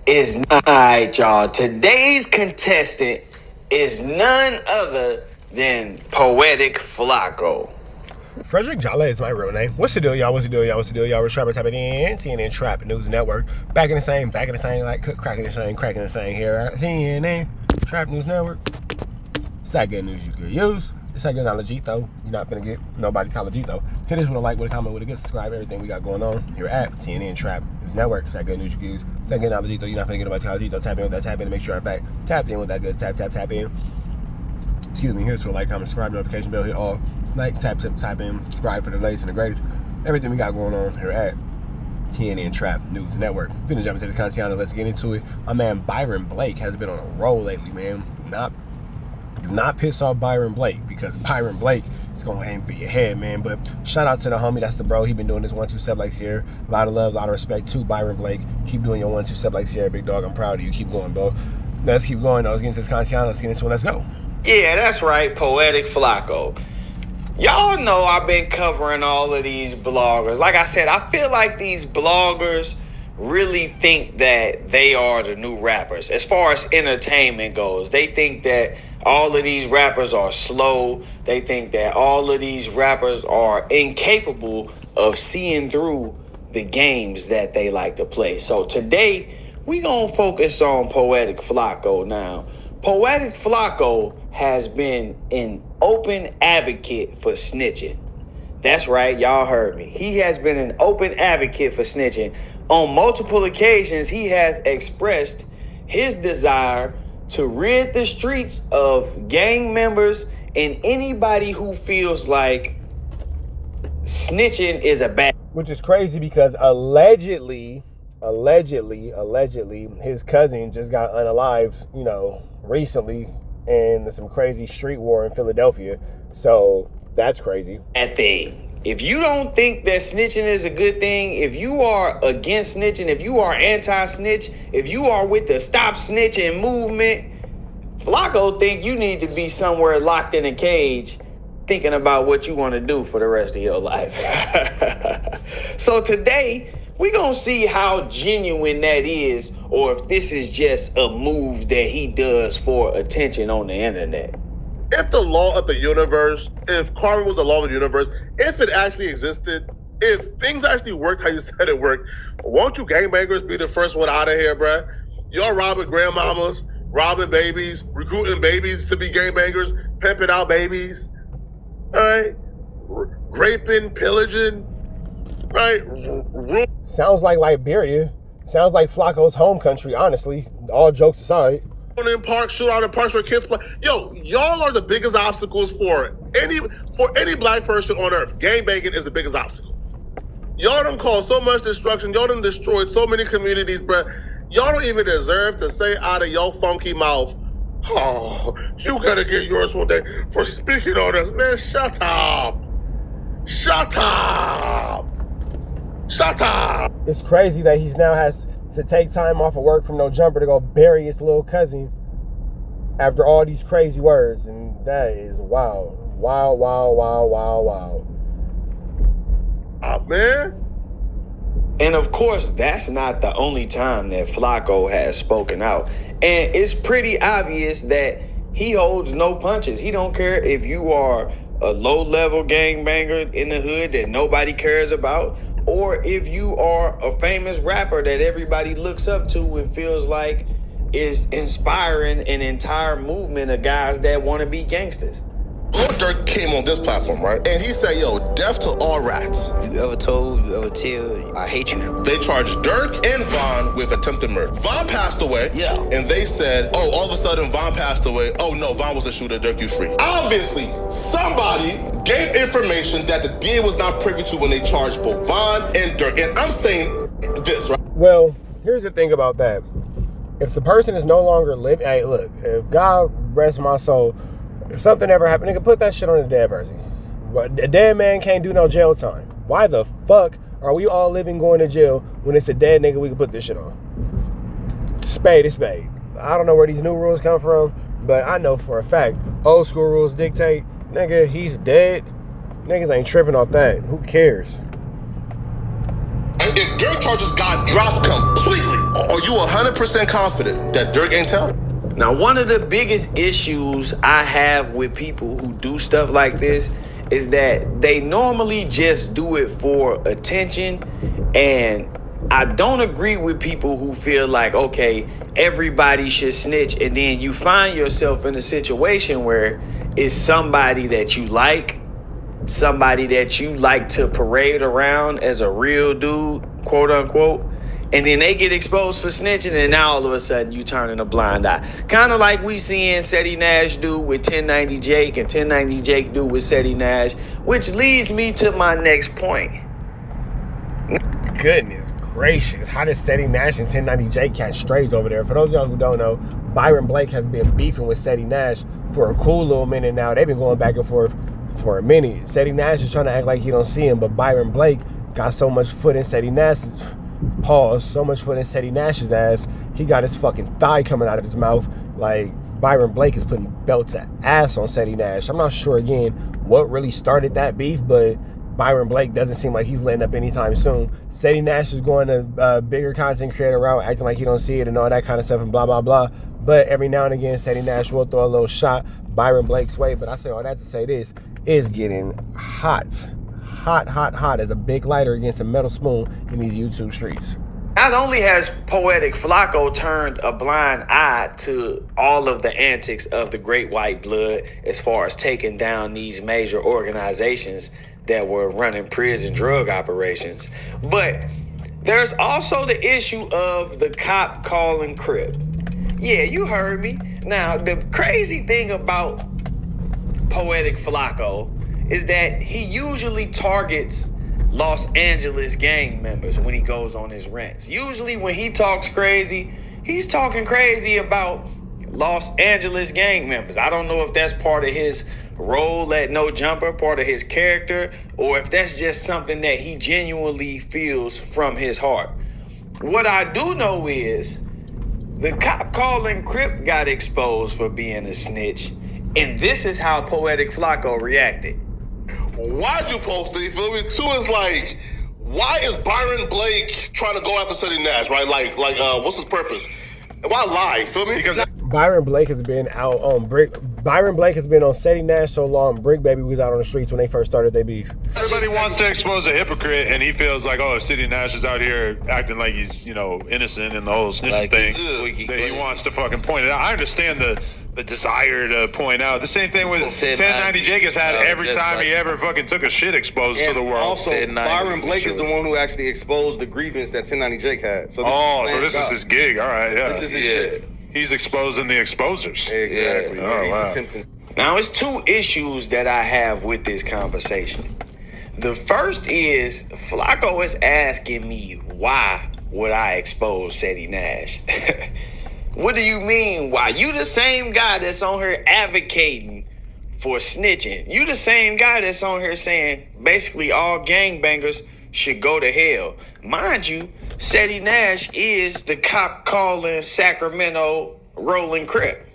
is alright, y'all. Today's contestant is none other than Poetic Flakko. Frederick Jolly is my real name. What's the deal, y'all? What's the deal, y'all? What's the deal, y'all? We're Trapper tapping in TNN Trap News Network. Back in the same, like cracking the same here at TNN Trap News Network. It's that good news you could use. It's that good knowledge though. You're not gonna get nobody's college though. Hit us with a like, with a comment, with a good subscribe, everything we got going on here at TNN Trap News Network. It's that good news you could use. It's that good knowledge though. You're not gonna get nobody's college though. Tap in with that, tap in to make sure in fact tapped in with that good tap in. Excuse me. Here's for a like, comment, subscribe, notification bell, hit all. Like, tap in, subscribe for the latest and the greatest. Everything we got going on here at TNN Trap News Network. Finna jump into this content. Let's get into it. My man Byron Blake has been on a roll lately, man. Do not piss off Byron Blake, because Byron Blake is gonna aim for your head, man. But shout out to the homie, that's the bro. He been doing this 1-2 step like Sierra. A lot of love, a lot of respect to Byron Blake. Keep doing your 1-2 step like Sierra, big dog. I'm proud of you. Keep going, bro. Let's keep going. Let's get into this content. Let's get into it. Let's go. Yeah, that's right, Poetic Flakko. Y'all know I've been covering all of these bloggers. Like I said, I feel like these bloggers really think that they are the new rappers. As far as entertainment goes, they think that all of these rappers are slow. They think that all of these rappers are incapable of seeing through the games that they like to play. So today, we gonna focus on Poetic Flakko now. Poetic Flakko has been an open advocate for snitching. That's right, y'all heard me. He has been an open advocate for snitching. On multiple occasions, he has expressed his desire to rid the streets of gang members and anybody who feels like snitching is a bad. Which is crazy because allegedly, his cousin just got unalived, recently in some crazy street war in Philadelphia. So that's crazy. That thing. If you don't think that snitching is a good thing, if you are against snitching, if you are anti-snitch, if you are with the stop snitching movement, Flakko think you need to be somewhere locked in a cage thinking about what you want to do for the rest of your life. So today, we're going to see how genuine that is, or if this is just a move that he does for attention on the internet. If the law of the universe, if karma was the law of the universe, if it actually existed, if things actually worked how you said it worked, won't you gangbangers be the first one out of here, bruh? Y'all robbing grandmamas, robbing babies, recruiting babies to be gangbangers, pimping out babies, all right? Raping, pillaging, right? Sounds like Liberia. Sounds like Flakko's home country, honestly. All jokes aside. In parks, shoot out in parks where kids play. Yo, y'all are the biggest obstacles for any black person on earth. Gangbanging is the biggest obstacle. Y'all done caused so much destruction. Y'all done destroyed so many communities, bruh. Y'all don't even deserve to say out of your funky mouth, oh, you gotta get yours one day for speaking on us. Man, shut up. Shut up. Shut up. It's crazy that he now has to take time off of work from no jumper to go bury his little cousin after all these crazy words. And that is wild. Wow. Man. And of course, that's not the only time that Flakko has spoken out. And it's pretty obvious that he holds no punches. He don't care if you are a low-level gangbanger in the hood that nobody cares about, or if you are a famous rapper that everybody looks up to and feels like is inspiring an entire movement of guys that want to be gangsters. Lil Durk came on this platform, right? And he said, yo, death to all rats. You ever tell, I hate you? They charged Durk and Von with attempted murder. Von passed away. Yeah. And they said, oh, all of a sudden Von passed away. Oh no, Von was a shooter, Durk, you free. Obviously, somebody gave information that the DA was not privy to when they charged both Von and Durk. And I'm saying this, right? Well, here's the thing about that. If the person is no longer living, hey, look, if God rest my soul, if something ever happened, nigga, put that shit on the dead person. But a dead man can't do no jail time. Why the fuck are we all living going to jail when it's a dead nigga we can put this shit on? Spade is spade. I don't know where these new rules come from, but I know for a fact, old school rules dictate, nigga, he's dead. Niggas ain't tripping off that. Who cares? If Durk charges got dropped completely, Are you 100% confident that Dirk ain't tell? Now, one of the biggest issues I have with people who do stuff like this is that they normally just do it for attention. And I don't agree with people who feel like, okay, everybody should snitch. And then you find yourself in a situation where it's somebody that you like, somebody that you like to parade around as a real dude, quote unquote. And then they get exposed for snitching, and now all of a sudden you turning a blind eye. Kind of like we seeing Sedi Nash do with 1090 Jake and 1090 Jake do with Sedi Nash, which leads me to my next point. Goodness gracious. How does Sedi Nash and 1090 Jake catch strays over there? For those of y'all who don't know, Byron Blake has been beefing with Sedi Nash for a cool little minute now. They've been going back and forth for a minute. Sedi Nash is trying to act like he don't see him, but Byron Blake got so much foot in Sedi Nash's so much foot in Sedi Nash's ass, he got his fucking thigh coming out of his mouth. Like, Byron Blake is putting belt to ass on Sedi Nash. I'm not sure, again, what really started that beef, but Byron Blake doesn't seem like he's letting up anytime soon. Sedi Nash is going a bigger content creator route, acting like he don't see it and all that kind of stuff and blah, blah, blah. But every now and again, Sedi Nash will throw a little shot Byron Blake's way. But I say all that to say this, it's getting hot as a big lighter against a metal spoon in these YouTube streets. Not only has Poetic Flakko turned a blind eye to all of the antics of the Great White Blood as far as taking down these major organizations that were running prison drug operations, but there's also the issue of the cop calling Crip. Yeah, you heard me. Now, the crazy thing about Poetic Flakko is that he usually targets Los Angeles gang members when he goes on his rants. Usually when he talks crazy, he's talking crazy about Los Angeles gang members. I don't know if that's part of his role at No Jumper, part of his character, or if that's just something that he genuinely feels from his heart. What I do know is the cop calling Crip got exposed for being a snitch, and this is how Poetic Flakko reacted. Why'd you post it? You feel me? Two is like, why is Byron Blake trying to go after Sedi Nash, right? Like, what's his purpose? Why lie? You feel me? Because Byron Blake has been out on Brick. Byron Blake has been on Sedi Nash so long. Brick Baby was out on the streets when they first started their beef. Everybody wants to expose a hypocrite, and he feels like, oh, Sedi Nash is out here acting like he's, innocent in the whole snitching Like thing. he's That he wants to fucking point it out. I understand the desire to point out. The same thing with 1090 Jake has had every time he ever fucking took a shit exposed to the world. Also, Byron Blake is the one who actually exposed the grievance that 1090 Jake had. So this is his gig. All right, yeah. This is his shit. He's exposing the exposers. Exactly. Yeah. Oh, He's wow. attempting. Now, it's two issues that I have with this conversation. The first is Flakko is asking me, why would I expose Sedi Nash? What do you mean, why? You the same guy that's on here advocating for snitching. You the same guy that's on here saying basically all gangbangers should go to hell. Mind you, Sedi Nash is the cop calling Sacramento rolling Crip.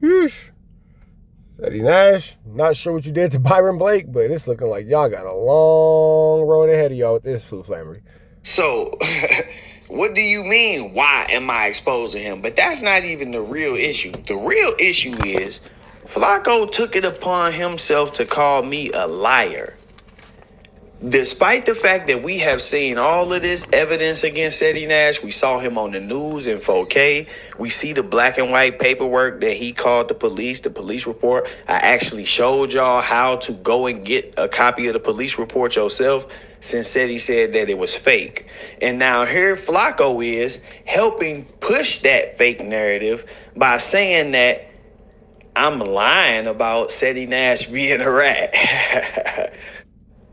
Yeesh. Sedi Nash, not sure what you did to Byron Blake, but it's looking like y'all got a long road ahead of y'all with this food flamery. So, what do you mean, why am I exposing him? But that's not even the real issue. The real issue is Flakko took it upon himself to call me a liar. Despite the fact that we have seen all of this evidence against Sedi Nash, we saw him on the news in 4K. We see the black and white paperwork that he called the police report. I actually showed y'all how to go and get a copy of the police report yourself, since Sedi said that it was fake. And now here Flakko is helping push that fake narrative by saying that I'm lying about Sedi Nash being a rat.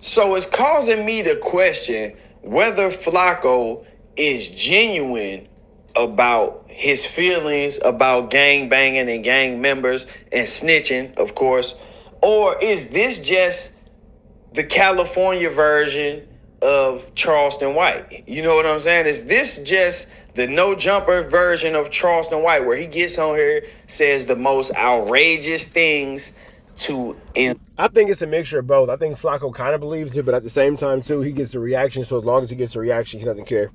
So it's causing me to question whether Flakko is genuine about his feelings about gang banging and gang members and snitching, of course, or is this just the California version of Charleston White? You know what I'm saying? Is this just the No Jumper version of Charleston White, where he gets on here, says the most outrageous things to I think it's a mixture of both. I think Flakko kind of believes it, but at the same time, too, he gets a reaction. So as long as he gets a reaction, he doesn't care.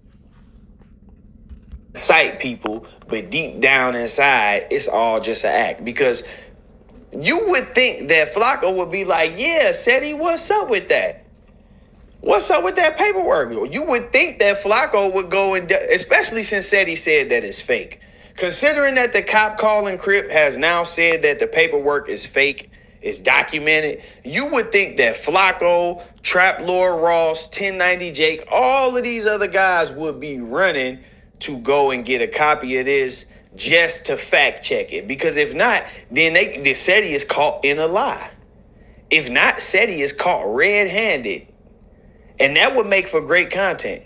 incite people, but deep down inside, it's all just an act. Because you would think that Flakko would be like, yeah, Sedi, what's up with that? What's up with that paperwork? You would think that Flakko would go and, especially since Sedi said that it's fake. Considering that the cop calling Crip has now said that the paperwork is fake, it's documented, you would think that Flakko, Trap Lord Ross, 1090 Jake, all of these other guys would be running to go and get a copy of this just to fact check it. Because if not, then Sedi is caught in a lie. If not, Sedi is caught red-handed. And that would make for great content.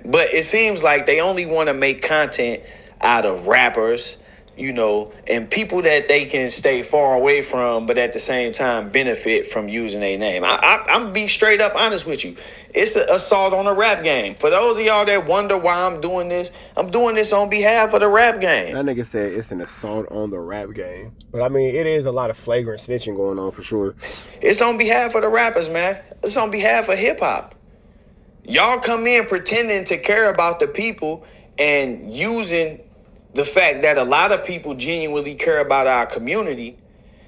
But it seems like they only want to make content out of rappers, you know, and people that they can stay far away from, but at the same time benefit from using their name. I'm be straight up honest with you. It's an assault on the rap game. For those of y'all that wonder why I'm doing this on behalf of the rap game. That nigga said it's an assault on the rap game. But I mean, it is a lot of flagrant snitching going on for sure. It's on behalf of the rappers, man. It's on behalf of hip hop. Y'all come in pretending to care about the people and using the fact that a lot of people genuinely care about our community.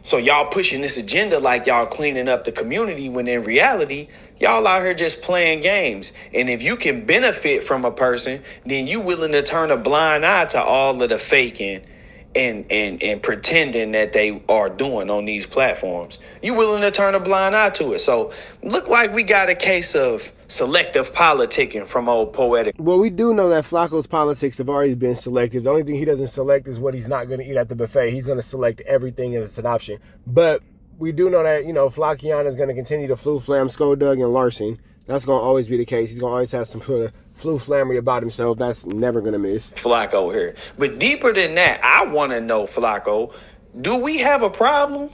So y'all pushing this agenda like y'all cleaning up the community, when in reality, y'all out here just playing games. And if you can benefit from a person, then you willing to turn a blind eye to all of the faking and pretending that they are doing on these platforms. You willing to turn a blind eye to it. So look like we got a case of selective politicking from old Poetic. Well, we do know that Flakko's politics have already been selective. The only thing he doesn't select is what he's not going to eat at the buffet. He's going to select everything as an option. But we do know that, you know, Flackiana is going to continue to flam, Skodug, and Larson. That's going to always be the case. He's going to always have some sort of flammery about himself. That's never going to miss. Flakko here. But deeper than that, I want to know, Flakko, do we have a problem?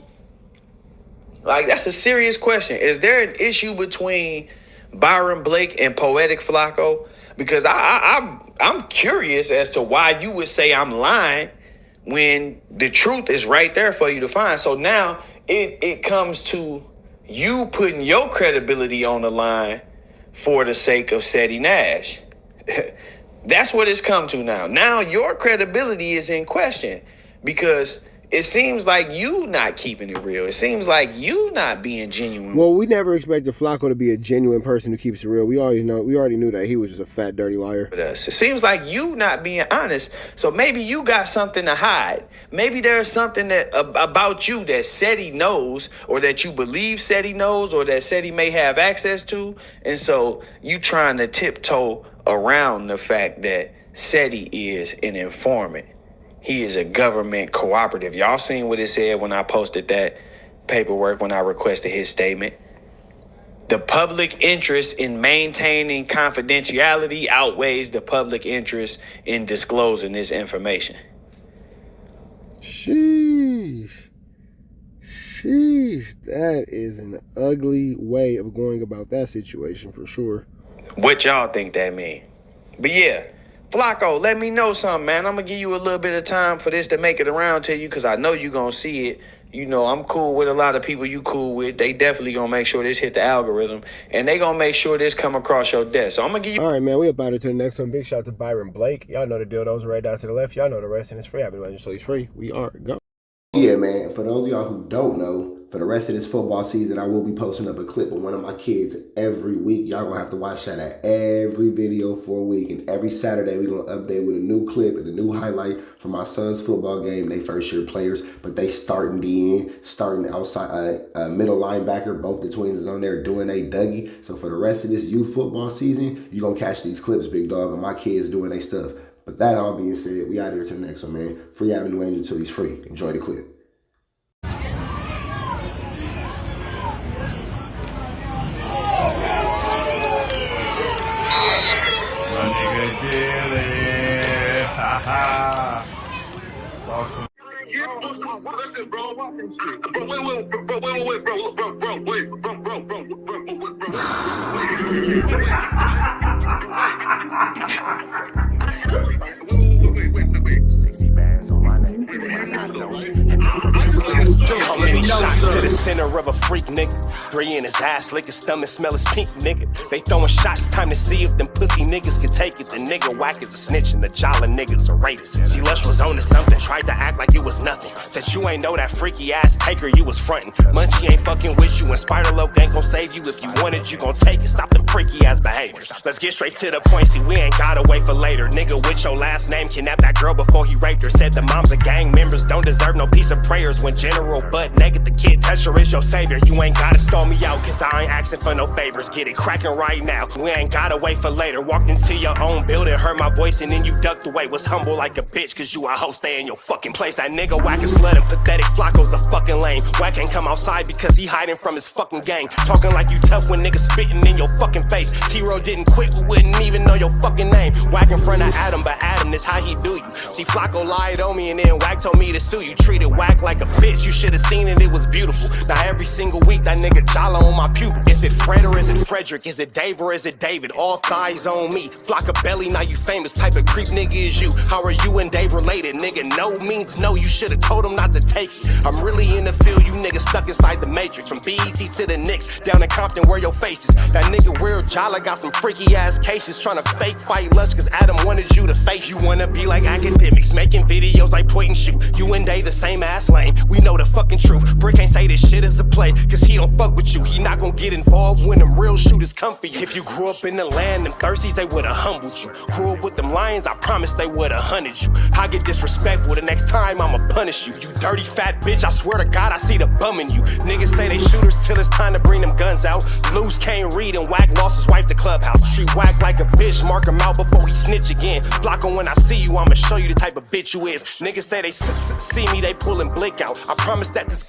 Like, that's a serious question. Is there an issue between Byron Blake and Poetic Flakko? Because I'm curious as to why you would say I'm lying when the truth is right there for you to find. So now it comes to you putting your credibility on the line for the sake of Sedi Nash. That's what it's come to now. Now your credibility is in question because it seems like you not keeping it real. It seems like you not being genuine. Well, we never expected Flakko to be a genuine person who keeps it real. We already knew that he was just a fat, dirty liar. It seems like you not being honest. So maybe you got something to hide. Maybe there's something that about you that Sedi knows, or that you believe Sedi knows, or that Sedi may have access to. And so you trying to tiptoe around the fact that Sedi is an informant. He is a government cooperative. Y'all seen what it said when I posted that paperwork, when I requested his statement. The public interest in maintaining confidentiality outweighs the public interest in disclosing this information. Sheesh. That is an ugly way of going about that situation for sure. What y'all think that mean? But yeah, Flakko, let me know something, man. I'm going to give you a little bit of time for this to make it around to you because I know you're going to see it. You know, I'm cool with a lot of people you cool with. They definitely going to make sure this hit the algorithm, and they going to make sure this come across your desk. So I'm going to give you... All right, man, we about to the next one. Big shout out to Byron Blake. Y'all know the deal. Those right down to the left. Y'all know the rest, and it's free. I've been letting you so it's free. We are go. Yeah, man, for those of y'all who don't know, for the rest of this football season, I will be posting up a clip of one of my kids every week. Y'all gonna have to watch that at every video for a week. And every Saturday, we're gonna update with a new clip and a new highlight from my son's football game. They first year players, but they starting outside, middle linebacker. Both the twins is on there doing a Dougie. So for the rest of this youth football season, you're gonna catch these clips, big dog, and my kids doing their stuff. But that all being said, we out here to the next one, man. Free Avenue Angel till he's free. Enjoy the clip. How many shots to the center of a freak, nigga. 3 in his ass, lick his stomach, smell his pink, nigga. They throwing shots, time to see if them pussy niggas can take it. The nigga whack is a snitch and the jolly niggas are rapists. See, Lush was on to something, tried to act like it was nothing. Said you ain't know that freaky ass taker you was frontin'. Munchie ain't fucking with you and Spider-Loc ain't gon' save you. If you wanted, you gon' take it. Stop the freaky ass behaviors. Let's get straight to the point, see, we ain't gotta wait for later. Nigga with your last name kidnapped that girl before he raped her. Said the moms of gang members don't deserve no piece of prayers. When General Butt naked, the kid Tesher is your savior. You ain't gotta stall me out, cause I ain't asking for no favors. Get it crackin' right now, we ain't gotta wait for later. Walked into your own building, heard my voice and then you ducked away. Was humble like a bitch, cause you a hoe, stay in your fucking place. That nigga whack and slut and pathetic Flakkos a fucking lame. Whack ain't come outside because he hiding from his fucking gang. Talking like you tough when niggas spitting in your fucking face. T-Ro didn't quit, we wouldn't even know your fucking name. Whack in front of Adam, but Adam is how he do you. See, Flakko lied on me and then Whack told me to sue you. Treated Whack like a bitch, you should've seen it, it was beautiful. Now every single week that nigga jolly on my pupil. Is it Fred or is it Frederick? Is it Dave or is it David? All thighs on me. Flocka belly, now you famous. Type of creep nigga is you. How are you and Dave related? Nigga, no means no. You should've told him not to take it. I'm really in the field, you niggas stuck inside the matrix. From BET to the Knicks, down in Compton where your face is. That nigga Weird Jolly got some freaky ass cases. Tryna fake fight Lush cause Adam wanted you to face. You wanna be like academics, making videos like point and shoot. You and Dave the same ass lane. We know the fucking truth. Brick ain't say this shit is a play, cause he don't fuck with you. He not gon' get involved when them real shooters come for you. If you grew up in the land, them thirsties, they would've humbled you. Grew up with them lions, I promise they would've hunted you. I get disrespectful, the next time I'ma punish you. You dirty fat bitch, I swear to God I see the bum in you. Niggas say they shooters till it's time to bring them guns out. Loose can't read and Whack lost his wife to Clubhouse. Treat Whack like a bitch, mark him out before he snitch again. Flakko, when I see you, I'ma show you the type of bitch you is. Niggas say they see me, they pullin' blick out. I promise that this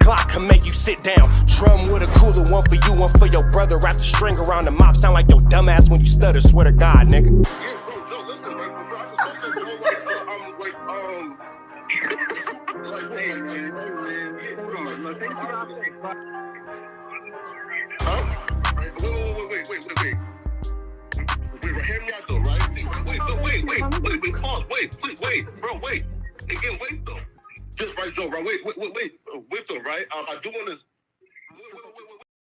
Glock can make you sit down. Drum with a cooler, one for you, one for your brother. Wrap the string around the mop, sound like your dumbass when you stutter. Swear to God, nigga. Hear me out though, right? Wait, bro, wait. Again, wait though. Just right, Joe, right? Wait though, right? I do want to